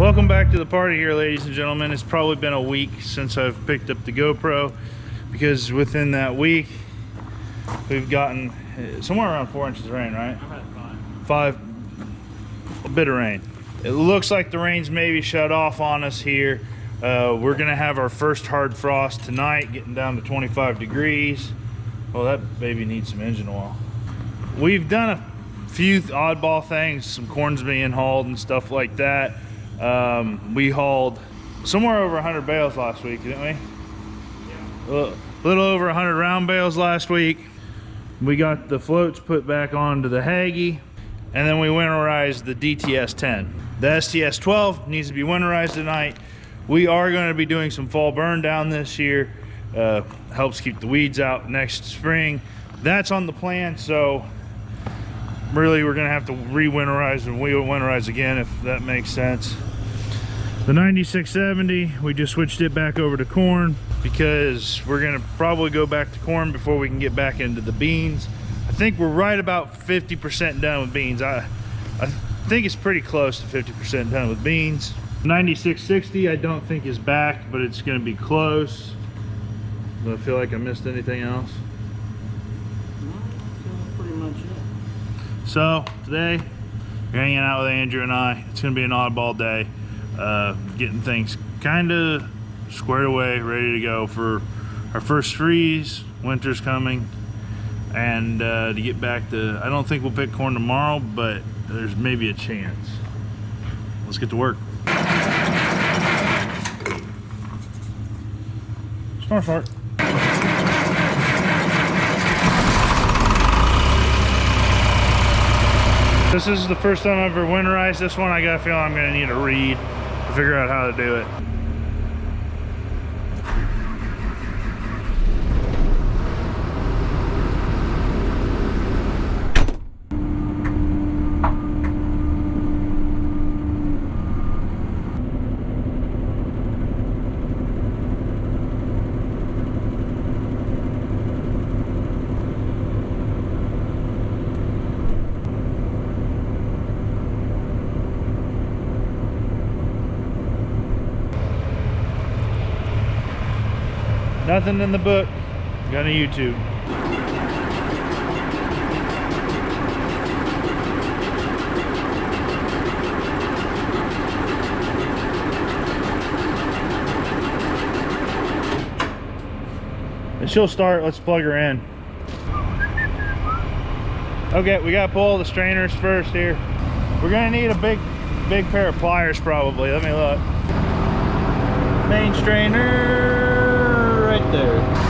Welcome back to the party here, ladies and gentlemen. It's probably been a week since I've picked up the GoPro, because within that week we've gotten somewhere around 4 inches of rain, right? I've had Five, a bit of rain. It looks like the rain's maybe shut off on us here. We're gonna have our first hard frost tonight, getting down to 25 degrees. Well, that baby needs some engine oil. We've done a few oddball things, some corn's being hauled and stuff like that. We hauled somewhere over 100 bales last week, didn't we? Yeah. A little over 100 round bales last week. We got the floats put back onto the Haggy, and then we winterized the DTS-10. The STS-12 needs to be winterized tonight. We are going to be doing some fall burn down this year. Helps keep the weeds out next spring. That's on the plan, so really we're going to have to re-winterize and winterize again, if that makes sense. The 9670, we just switched it back over to corn because we're going to probably go back to corn before we can get back into the beans. I think we're right about 50% done with beans. I think it's pretty close to 50% done with beans. 9660 I don't think is back, but it's going to be close. Do I feel like I missed anything else? No, that's pretty much it. So today we're hanging out with Andrew and I. It's going to be an oddball day, getting things kind of squared away, ready to go for our first freeze. Winter's coming, and to get back to, I don't think we'll pick corn tomorrow, but there's maybe a chance. Let's get to work. Snort, snort. This is the first time I've ever winterized this one. I got a feeling I'm going to need a reed to figure out how to do it. Nothing in the book. Got a YouTube. And she'll start. Let's plug her in. Okay, we gotta pull the strainers first here. We're gonna need a big pair of pliers probably. Let me look. Main strainer right there.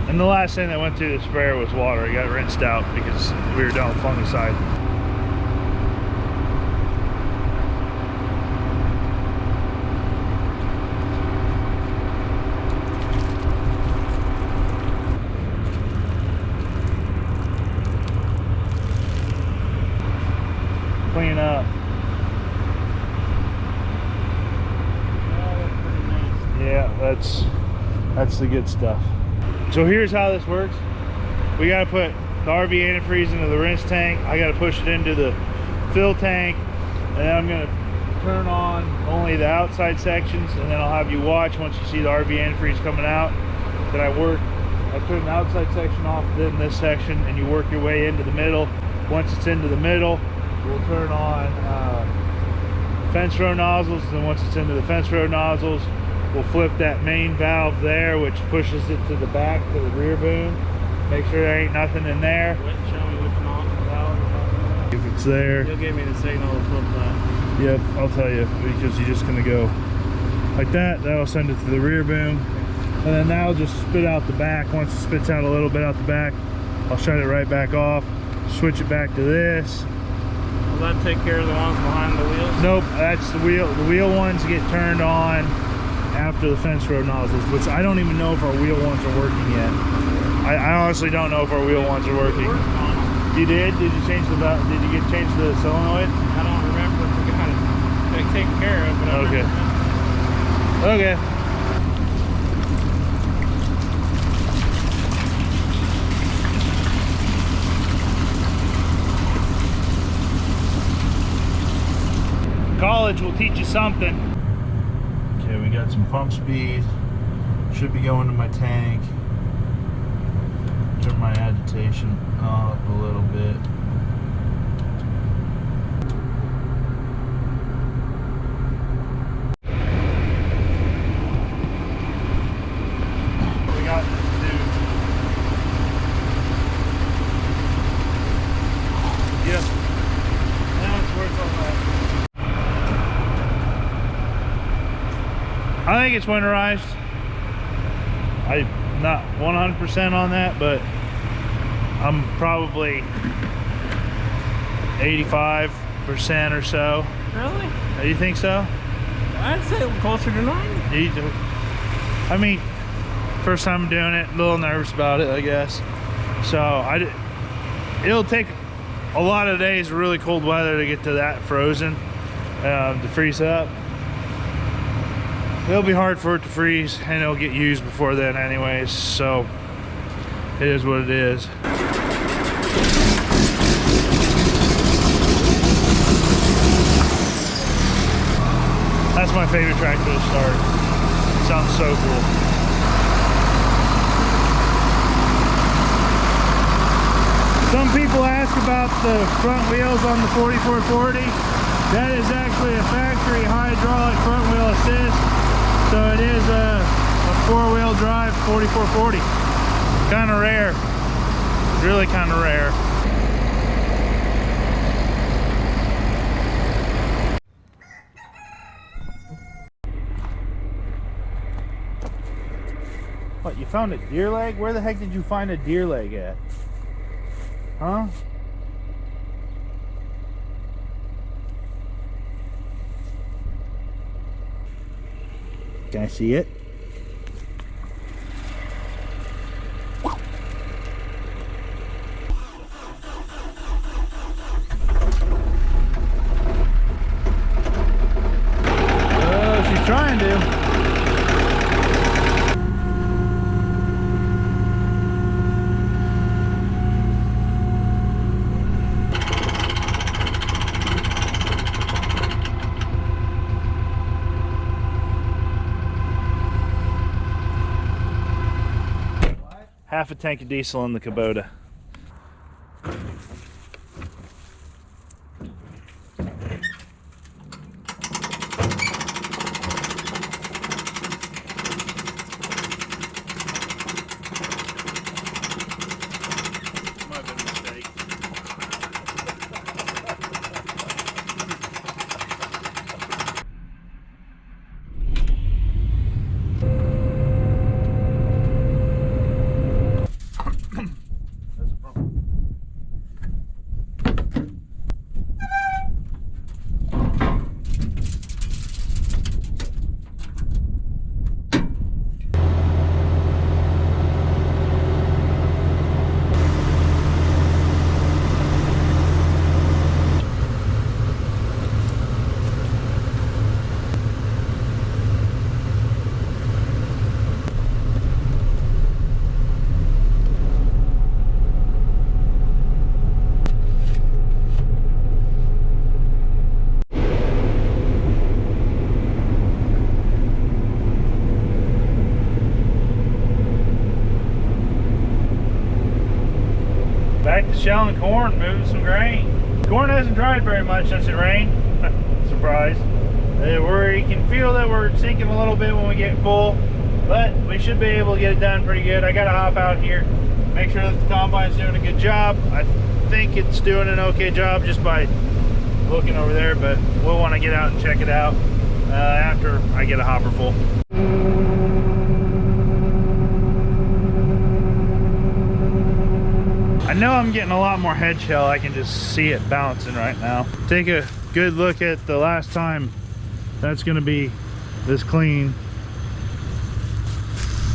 And the last thing that went through the sprayer was water. It got rinsed out because we were done with fungicide. Clean up. Yeah, that's the good stuff. So here's how this works. We gotta put the RV antifreeze into the rinse tank. I gotta push it into the fill tank, and then I'm gonna turn on only the outside sections, and then I'll have you watch once you see the RV antifreeze coming out that I turn the outside section off, then this section, and you work your way into the middle. Once it's into the middle, we'll turn on fence row nozzles, and then once it's into the fence row nozzles, we'll flip that main valve there, which pushes it to the back, to the rear boom. Make sure there ain't nothing in there. Show me which nozzle valve. If it's there. You'll give me the signal to flip that. Yep, I'll tell you, because you're just gonna go like that. That'll send it to the rear boom. And then that'll just spit out the back. Once it spits out a little bit out the back, I'll shut it right back off, switch it back to this, that take care of the ones behind the wheels? Nope, that's the wheel. The wheel ones get turned on after the fence road nozzles, which I don't even know if our wheel ones are working yet. I honestly don't know if our wheel ones are working. You did? Did you change the valve? Did you change the solenoid? I don't remember if we got it taken care of, but I Okay. Okay. College will teach you something. Okay, we got some pump speed. Should be going to my tank. Turn my agitation up a little bit. We got this dude. Yep. Now it's worth all that. I think it's winterized. I'm not 100% on that, but I'm probably 85% or so. Really? You think so? I'd say closer to 90. I mean, first time doing it, a little nervous about it, I guess. So it'll take a lot of days of really cold weather to get to that frozen, to freeze up. It'll be hard for it to freeze, and it'll get used before then anyways, so it is what it is. That's my favorite tractor to start. It sounds so cool. Some people ask about the front wheels on the 4440. That is actually a factory hydraulic front wheel assist. So it is a four-wheel drive 4440. Kind of rare. Really kind of rare. What, you found a deer leg? Where the heck did you find a deer leg at? Huh? Can I see it? Oh, she's trying to. Half a tank of diesel in the Kubota. Might have been a mistake. Back to shelling corn, moving some grain. Corn hasn't dried very much since it rained. Surprise. You can feel that we're sinking a little bit when we get full, but we should be able to get it done pretty good. I gotta hop out here, make sure that the combine's doing a good job. I think it's doing an okay job just by looking over there, but we'll want to get out and check it out after I get a hopper full. I know I'm getting a lot more head shell. I can just see it bouncing right now. Take a good look at the last time. That's gonna be this clean.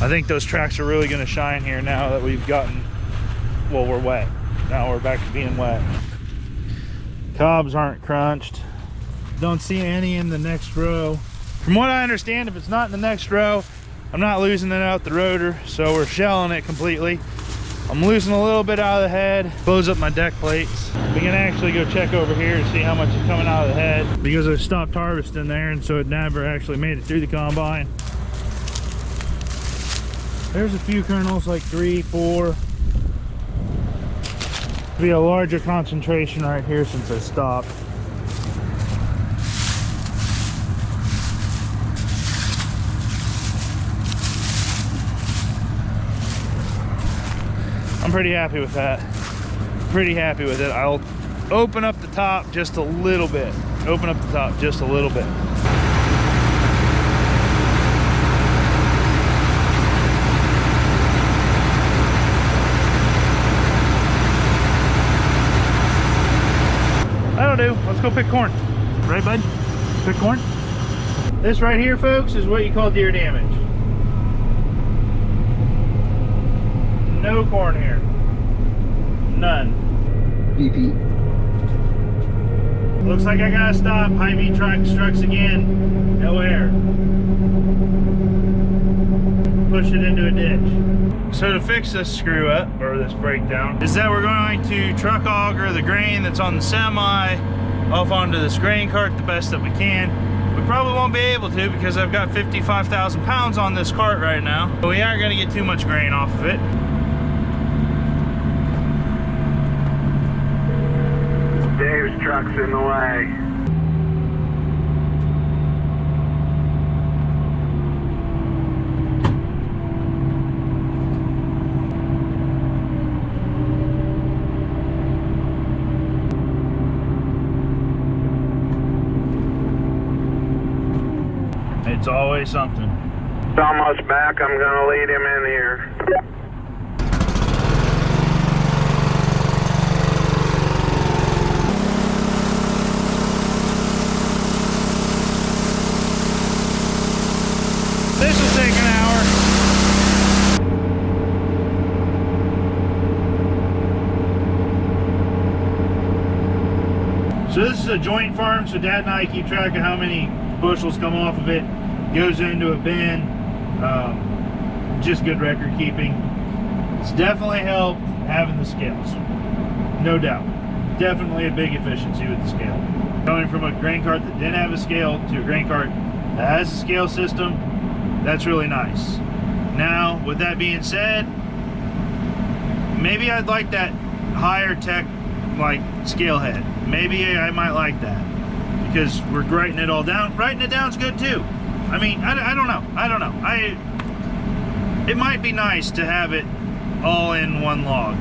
I think those tracks are really gonna shine here now that we've gotten, well, we're wet. Now we're back to being wet. Cobs aren't crunched. Don't see any in the next row. From what I understand, if it's not in the next row, I'm not losing it out the rotor, so we're shelling it completely. I'm losing a little bit out of the head, close up my deck plates. We can actually go check over here to see how much is coming out of the head, because I stopped harvesting there, and so it never actually made it through the combine. There's a few kernels, like 3, 4. Be a larger concentration right here since I stopped. I'm pretty happy with that. Pretty happy with it. I'll open up the top just a little bit. Open up the top just a little bit. That'll do. Let's go pick corn. Right, bud? Pick corn. This right here, folks, is what you call deer damage. No corn here. None. BP. Looks like I gotta stop. Hy-Vee trucks again. No air. Push it into a ditch. So to fix this screw up, or this breakdown, is that we're going to truck auger the grain that's on the semi off onto this grain cart the best that we can. We probably won't be able to because I've got 55,000 pounds on this cart right now. But we aren't gonna get too much grain off of it. Dave's truck's in the way. It's always something. It's almost back. I'm gonna lead him in here. This will take an hour. So this is a joint farm, so Dad and I keep track of how many bushels come off of it, goes into a bin. Just good record keeping. It's definitely helped having the scales, no doubt. Definitely a big efficiency with the scale. Going from a grain cart that didn't have a scale to a grain cart that has a scale system, that's really nice. Now, with that being said, maybe I'd like that higher tech, like, scale head. Maybe I might like that, because we're writing it all down. Writing it down's good too. I mean, I don't know. I don't know. It might be nice to have it all in one log.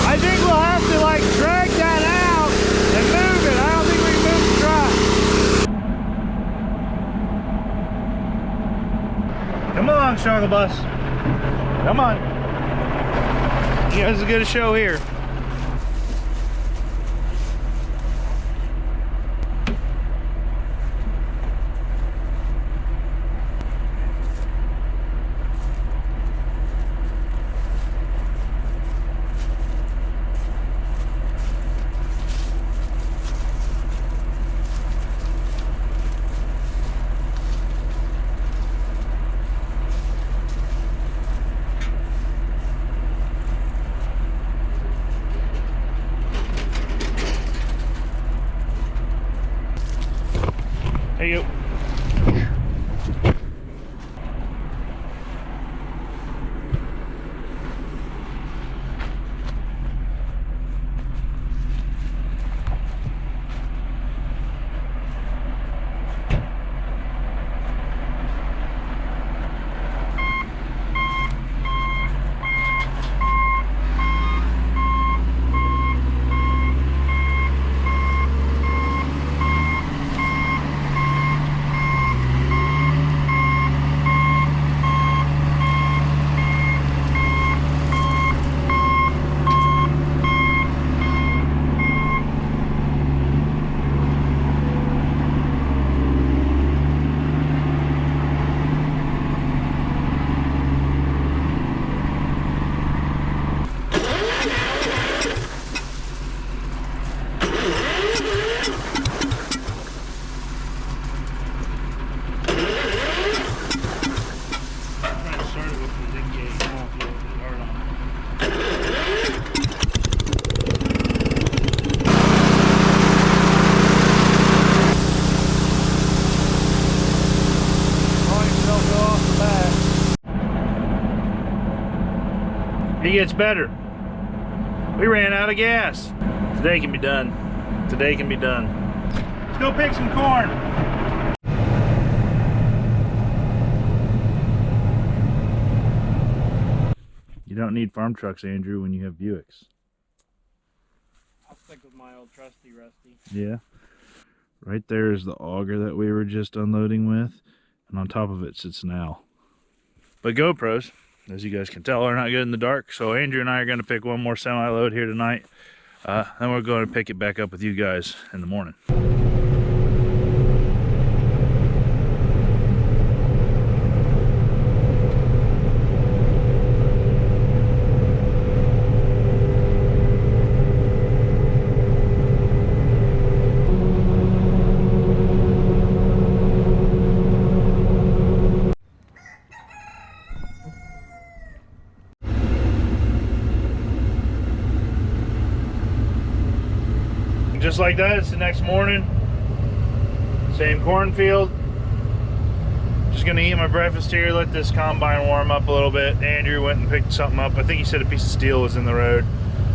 I think we'll have to like drag that out and move it. I don't think we can move the truck. Come along, struggle bus. Come on. You guys will get a show here. There you go. gets better. We ran out of gas. Today can be done. Today can be done. Let's go pick some corn. You don't need farm trucks, Andrew, when you have Buicks. I'll stick with my old trusty Rusty. Yeah. Right there is the auger that we were just unloading with, and on top of it sits an owl. But GoPros, as you guys can tell, are not good in the dark, so Andrew and I are going to pick one more semi-load here tonight. Then we're going to pick it back up with you guys in the morning. Just like that, it's the next morning. Same cornfield. Just gonna eat my breakfast here, let this combine warm up a little bit. Andrew went and picked something up. I think he said a piece of steel was in the road.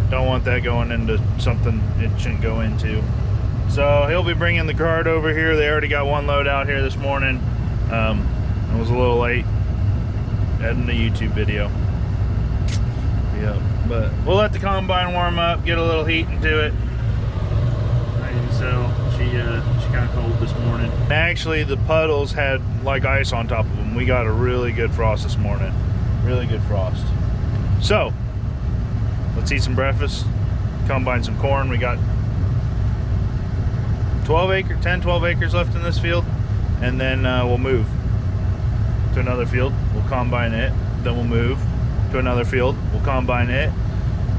Don't want that going into something it shouldn't go into. So he'll be bringing the cart over here. They already got one load out here this morning. It was a little late editing the YouTube video. Yeah, but we'll let the combine warm up, get a little heat into it. So she kind of cold this morning. Actually, the puddles had like ice on top of them. We got a really good frost this morning. Really good frost. So let's eat some breakfast, combine some corn. We got 12 acres left in this field, and then we'll move to another field. We'll combine it, then we'll move to another field. We'll combine it,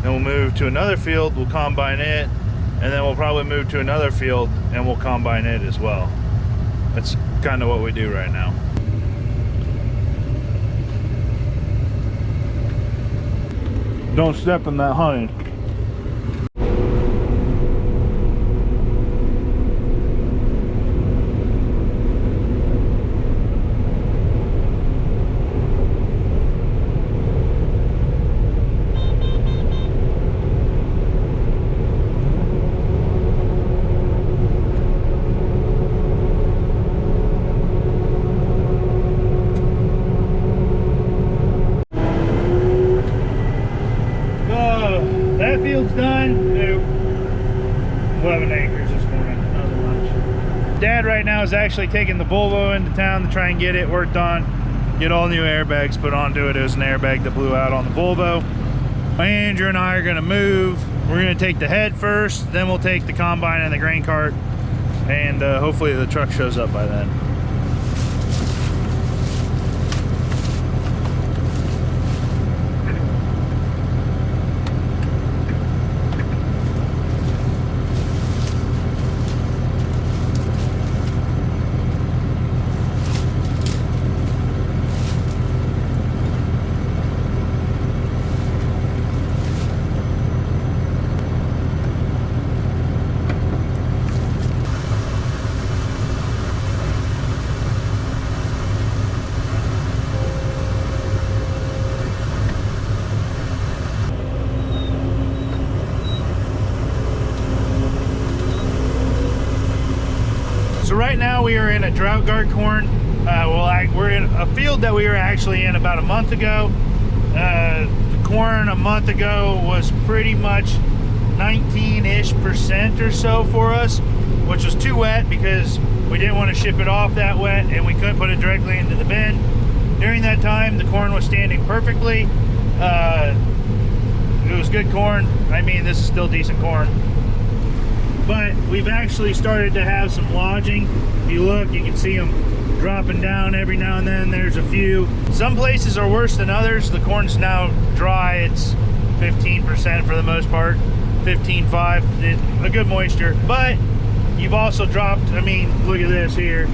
then we'll move to another field. We'll combine it, and then we'll probably move to another field and we'll combine it as well. That's kind of what we do right now. Don't step in that honey. That field's done. 11 acres this morning. Another lunch. Dad right now is actually taking the Volvo into town to try and get it worked on. Get all new airbags put onto it. It was an airbag that blew out on the Volvo. Andrew and I are going to move. We're going to take the head first, then we'll take the combine and the grain cart, and hopefully the truck shows up by then. So right now we are in a drought guard corn. We're in a field that we were actually in about a month ago. The corn a month ago was pretty much 19-ish% or so for us, which was too wet because we didn't want to ship it off that wet and we couldn't put it directly into the bin. During that time, the corn was standing perfectly. It was good corn. I mean, this is still decent corn. But we've actually started to have some lodging. If you look, you can see them dropping down every now and then. There's a few. Some places are worse than others. The corn's now dry. It's 15% for the most part, 15.5, a good moisture. But you've also dropped, I mean, look at this here.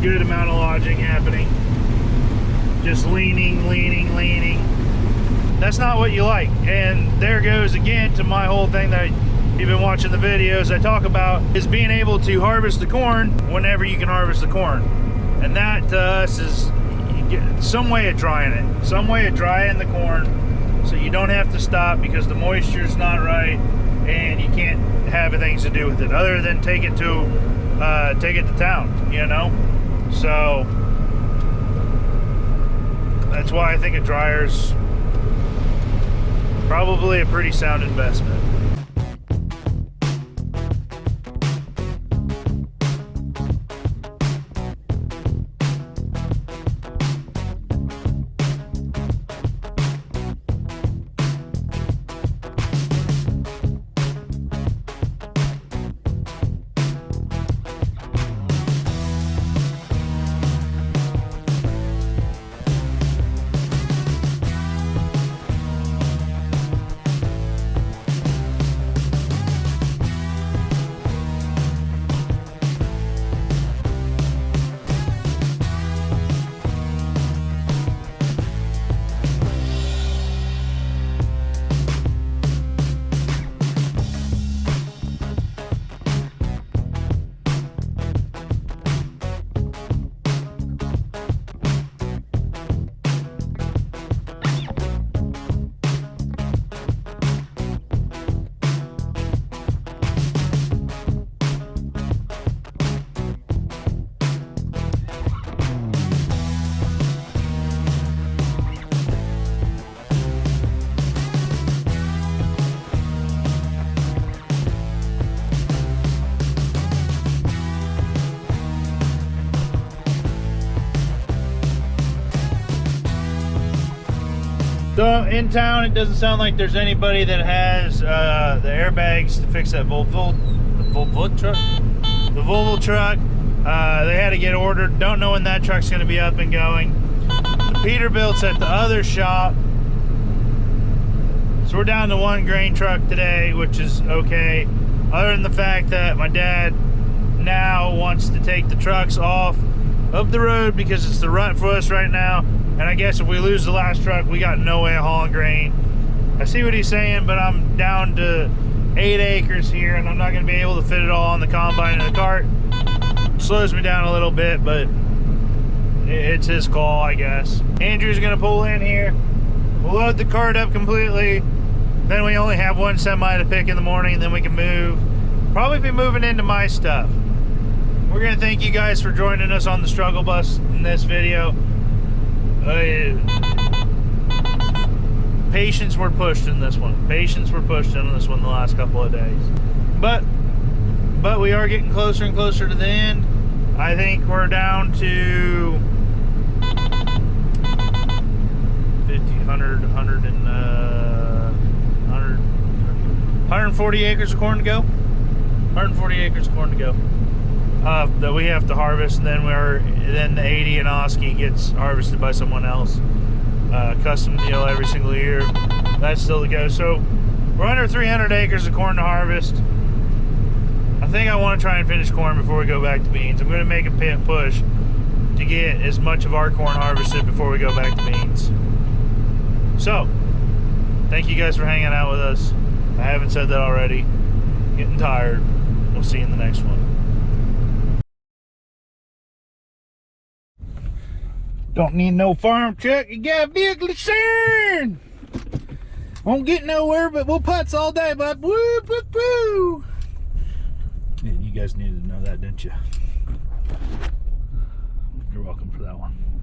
Good amount of lodging happening. Just leaning. That's not what you like. And there goes again to my whole thing that you've been watching the videos I talk about, is being able to harvest the corn whenever you can harvest the corn. And that to us is some way of drying it, some way of drying the corn so you don't have to stop because the moisture's not right and you can't have things to do with it other than take it to town, you know. So that's why I think a dryer's probably a pretty sound investment. So in town, it doesn't sound like there's anybody that has the airbags to fix that Volvo truck. They had to get ordered. Don't know when that truck's going to be up and going. The Peterbilt's at the other shop. So we're down to one grain truck today, which is okay. Other than the fact that my dad now wants to take the trucks off of the road because it's the rut for us right now. And I guess if we lose the last truck, we got no way of hauling grain. I see what he's saying, but I'm down to 8 acres here, and I'm not going to be able to fit it all on the combine and the cart. It slows me down a little bit, but it's his call, I guess. Andrew's going to pull in here. We'll load the cart up completely. Then we only have one semi to pick in the morning, and then we can move. Probably be moving into my stuff. We're going to thank you guys for joining us on the struggle bus in this video. Patience were pushed in this one. Patience were pushed in this one the last couple of days. But we are getting closer and closer to the end. I think we're down to 140 acres of corn to go. 140 acres of corn to go. That we have to harvest, and then the 80 in Oski gets harvested by someone else. Custom deal every single year. That's still to go. So we're under 300 acres of corn to harvest. I think I want to try and finish corn before we go back to beans. I'm going to make a push to get as much of our corn harvested before we go back to beans. So thank you guys for hanging out with us. I haven't said that already. Getting tired. We'll see you in the next one. Don't need no farm truck, you got a vehicle concern. Won't get nowhere, but we'll putz all day, bud. Woo, woo, woo. Yeah, you guys needed to know that, didn't you? You're welcome for that one.